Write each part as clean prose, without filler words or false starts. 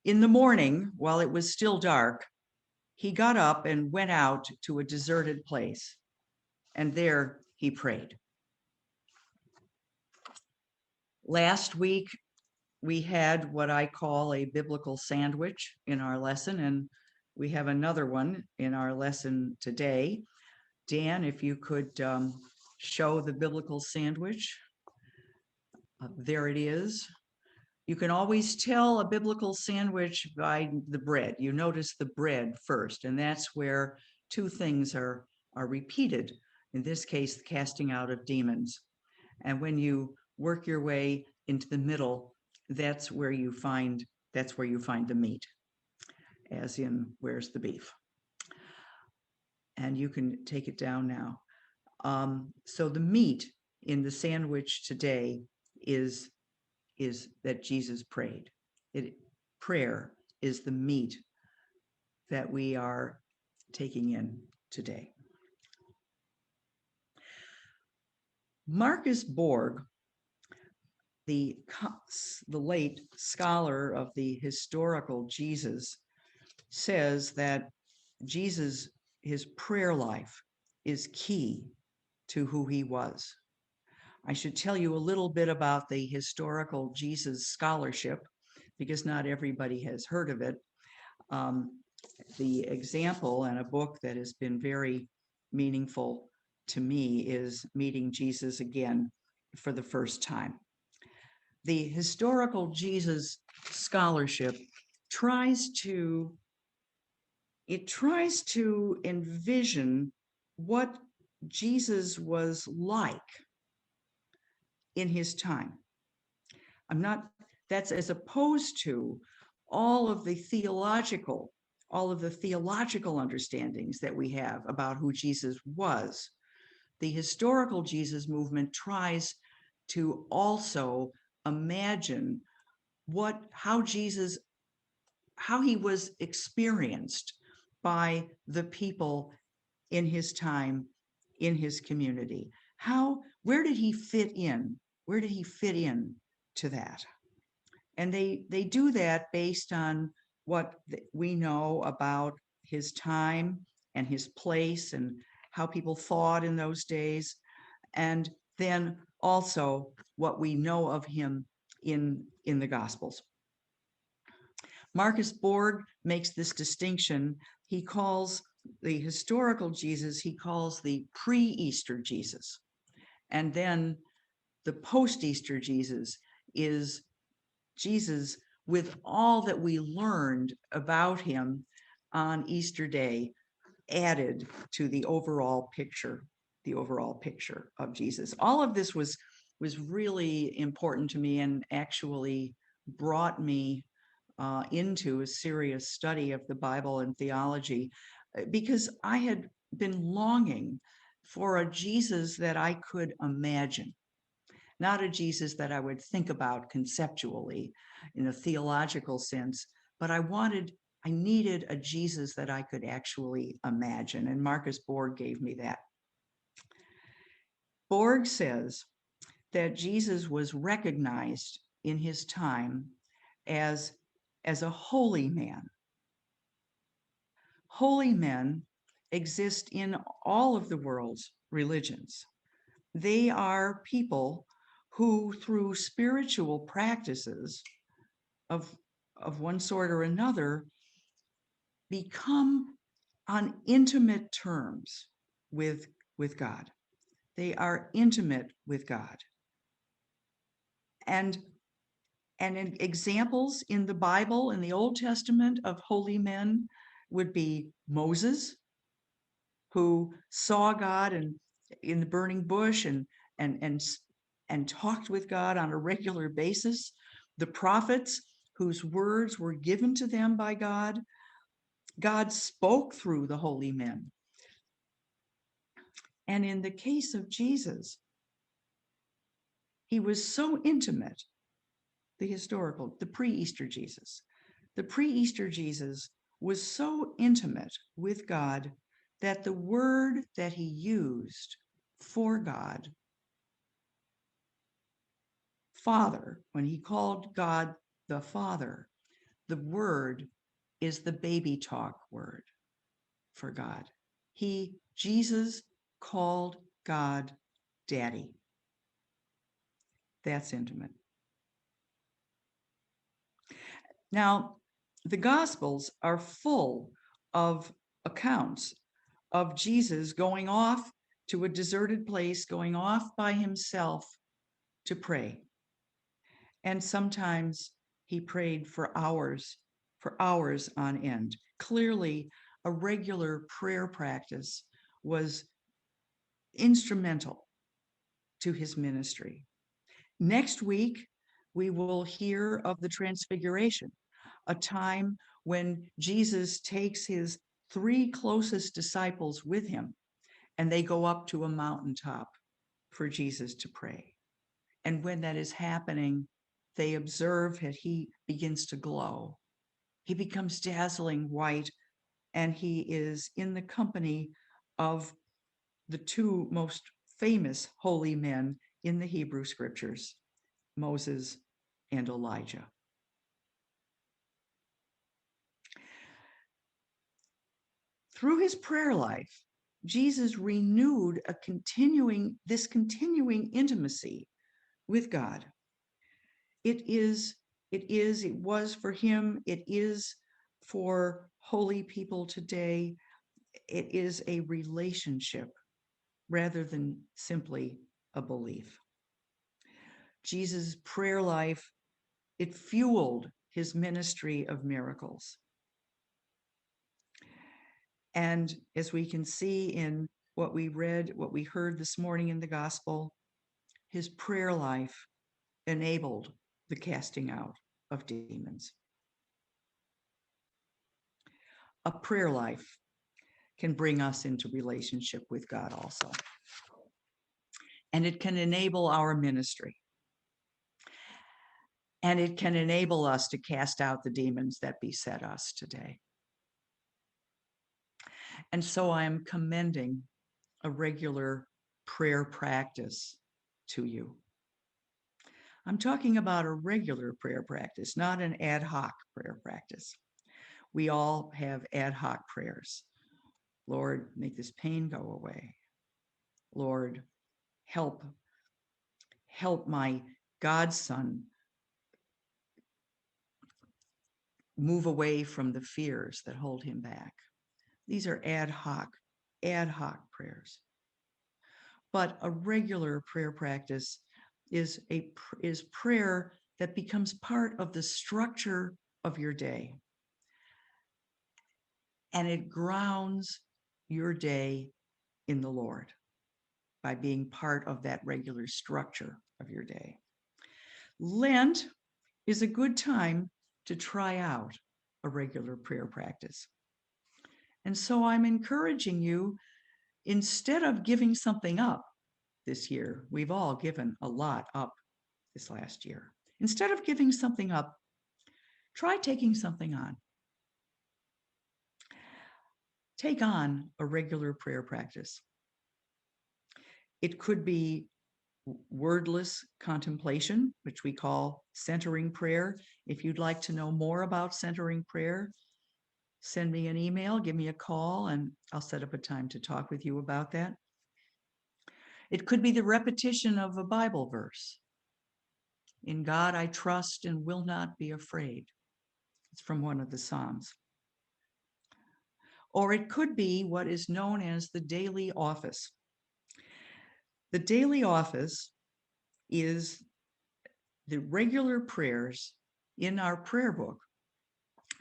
In the morning, while it was still dark, he got up and went out to a deserted place, and there he prayed. Last week, we had what I call a biblical sandwich in our lesson, and we have another one in our lesson today. Dan, if you could show the biblical sandwich. There it is. You can always tell a biblical sandwich by the bread. You notice the bread first, and that's where two things are repeated. In this case, the casting out of demons. And when you work your way into the middle, that's where you find the meat, as in where's the beef. And you can take it down now. So the meat in the sandwich today is that Jesus prayed. Prayer is the meat that we are taking in today. Marcus Borg, the late scholar of the historical Jesus, says that Jesus, his prayer life is key to who he was. I should tell you a little bit about the historical Jesus scholarship, because not everybody has heard of it. The example and a book that has been very meaningful to me is Meeting Jesus Again for the First Time. The historical Jesus scholarship tries to envision what Jesus was like in his time. That's as opposed to all of the theological understandings that we have about who Jesus was. The historical Jesus movement tries to also imagine how he was experienced by the people in his time, in his community. Where did he fit in? Where did he fit in to that? And they do that based on what we know about his time and his place and how people thought in those days, and then also what we know of him in the Gospels. Marcus Borg makes this distinction. He calls the historical Jesus, he calls the pre-Easter Jesus. And then the post-Easter Jesus is Jesus with all that we learned about him on Easter Day added to the overall picture of Jesus. All of this was really important to me and actually brought me into a serious study of the Bible and theology, because I had been longing for a Jesus that I could imagine, not a Jesus that I would think about conceptually in a theological sense, but I needed a Jesus that I could actually imagine, and Marcus Borg gave me that. Borg says that Jesus was recognized in his time as a holy man. Holy men exist in all of the world's religions. They are people who, through spiritual practices of one sort or another, become on intimate terms with God. They are intimate with God. And examples in the Bible, in the Old Testament, of holy men would be Moses, who saw God in the burning bush and talked with God on a regular basis. The prophets, whose words were given to them by God. God spoke through the holy men. And in the case of Jesus, he was so intimate, the pre-Easter Jesus. The pre-Easter Jesus was so intimate with God that the word that he used for God, Father, when he called God the Father, The word is the baby talk word for God. Jesus called God Daddy. That's intimate. Now, the Gospels are full of accounts of Jesus going off to a deserted place, going off by himself to pray. And sometimes he prayed for hours on end. Clearly, a regular prayer practice was instrumental to his ministry. Next week, we will hear of the Transfiguration, a time when Jesus takes his 3 closest disciples with him, and they go up to a mountaintop for Jesus to pray. And when that is happening, they observe that he begins to glow. He becomes dazzling white, and he is in the company of the 2 most famous holy men in the Hebrew scriptures, Moses and Elijah. Through his prayer life, Jesus renewed this continuing intimacy with God. It was for him, it is for holy people today. It is a relationship rather than simply a belief. Jesus' prayer life, it fueled his ministry of miracles. And as we can see in what we heard this morning in the gospel, his prayer life enabled the casting out of demons. A prayer life can bring us into relationship with God also. And it can enable our ministry. And it can enable us to cast out the demons that beset us today. And so I'm commending a regular prayer practice to you. I'm talking about a regular prayer practice, not an ad hoc prayer practice. We all have ad hoc prayers. Lord, make this pain go away. Lord, help my godson move away from the fears that hold him back. These are ad hoc prayers. But a regular prayer practice is prayer that becomes part of the structure of your day. And it grounds your day in the Lord by being part of that regular structure of your day. Lent is a good time to try out a regular prayer practice. And so I'm encouraging you, instead of giving something up this year, we've all given a lot up this last year. Instead of giving something up, try taking something on. Take on a regular prayer practice. It could be wordless contemplation, which we call centering prayer. If you'd like to know more about centering prayer, send me an email, give me a call, and I'll set up a time to talk with you about that. It could be the repetition of a Bible verse. In God I trust and will not be afraid. It's from one of the Psalms. Or it could be what is known as the daily office. The daily office is the regular prayers in our prayer book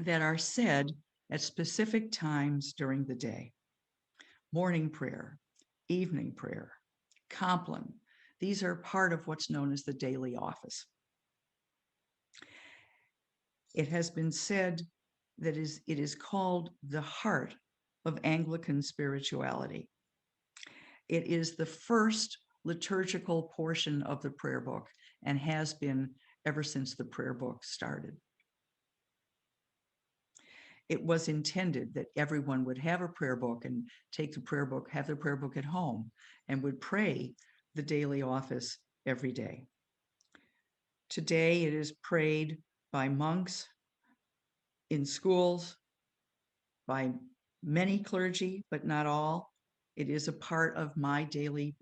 that are said at specific times during the day. Morning prayer, evening prayer, Compline. These are part of what's known as the daily office. It has been said that it is called the heart of Anglican spirituality. It is the first liturgical portion of the prayer book and has been ever since the prayer book started. It was intended that everyone would have a prayer book and take the prayer book, have the prayer book at home, and would pray the daily office every day. Today it is prayed by monks, in schools by many clergy, but not all. It is a part of my daily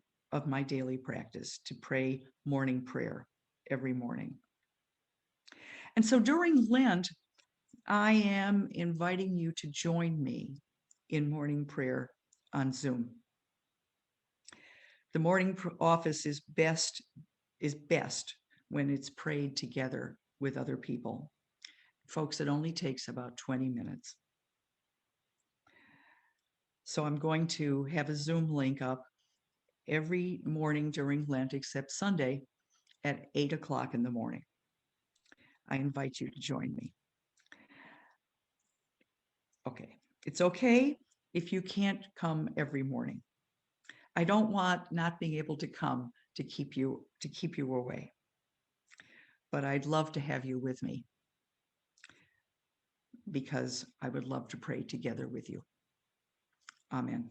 practice to pray morning prayer every morning. And so during Lent, I am inviting you to join me in morning prayer on Zoom. The morning office is best when it's prayed together with other people. Folks, it only takes about 20 minutes. So I'm going to have a Zoom link up every morning during Lent, except Sunday at 8 o'clock in the morning. I invite you to join me. Okay, it's okay if you can't come every morning. I don't want not being able to come to keep you away. But I'd love to have you with me because I would love to pray together with you. Amen.